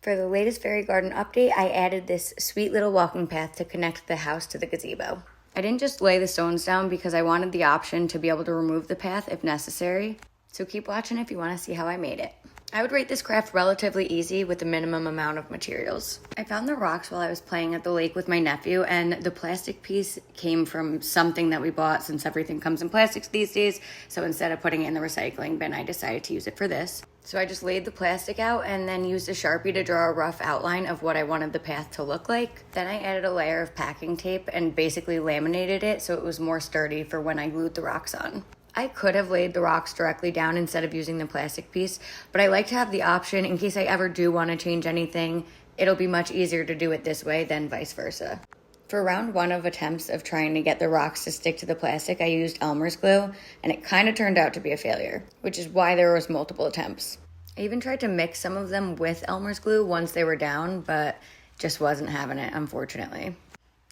For the latest fairy garden update, I added this sweet little walking path to connect the house to the gazebo. I didn't just lay the stones down because I wanted the option to be able to remove the path if necessary. So keep watching if you want to see how I made it. I would rate this craft relatively easy with the minimum amount of materials. I found the rocks while I was playing at the lake with my nephew, and the plastic piece came from something that we bought since everything comes in plastics these days. So instead of putting it in the recycling bin, I decided to use it for this. So I just laid the plastic out and then used a Sharpie to draw a rough outline of what I wanted the path to look like. Then I added a layer of packing tape and basically laminated it so it was more sturdy for when I glued the rocks on. I could have laid the rocks directly down instead of using the plastic piece, but I like to have the option in case I ever do want to change anything. It'll be much easier to do it this way than vice versa. For round one of attempts of trying to get the rocks to stick to the plastic, I used Elmer's glue, and it kind of turned out to be a failure, which is why there was multiple attempts. I even tried to mix some of them with Elmer's glue once they were down, but just wasn't having it, unfortunately.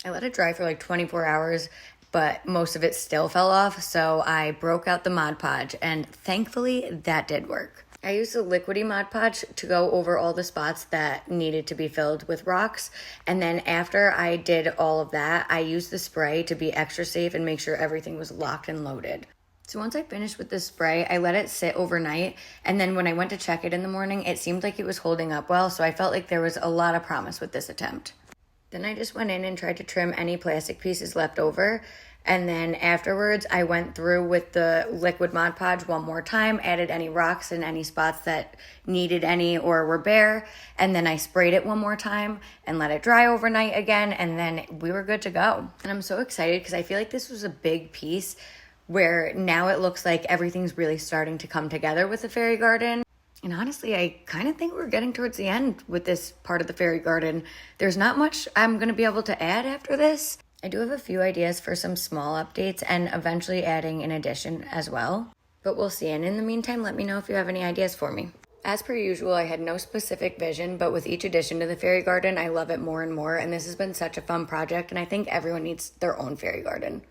I let it dry for like 24 hours, but most of it still fell off, so I broke out the Mod Podge, and thankfully that did work. I used the liquidy Mod Podge to go over all the spots that needed to be filled with rocks, and then after I did all of that, I used the spray to be extra safe and make sure everything was locked and loaded. So once I finished with the spray, I let it sit overnight, and then when I went to check it in the morning, it seemed like it was holding up well, so I felt like there was a lot of promise with this attempt. Then I just went in and tried to trim any plastic pieces left over. And then afterwards, I went through with the liquid Mod Podge one more time, added any rocks in any spots that needed any or were bare. And then I sprayed it one more time and let it dry overnight again. And then we were good to go. And I'm so excited because I feel like this was a big piece where now it looks like everything's really starting to come together with the fairy garden. And honestly, I kind of think we're getting towards the end with this part of the fairy garden. There's not much I'm going to be able to add after this. I do have a few ideas for some small updates and eventually adding an addition as well. But we'll see. And in the meantime, let me know if you have any ideas for me. As per usual, I had no specific vision, but with each addition to the fairy garden, I love it more and more. And this has been such a fun project, and I think everyone needs their own fairy garden.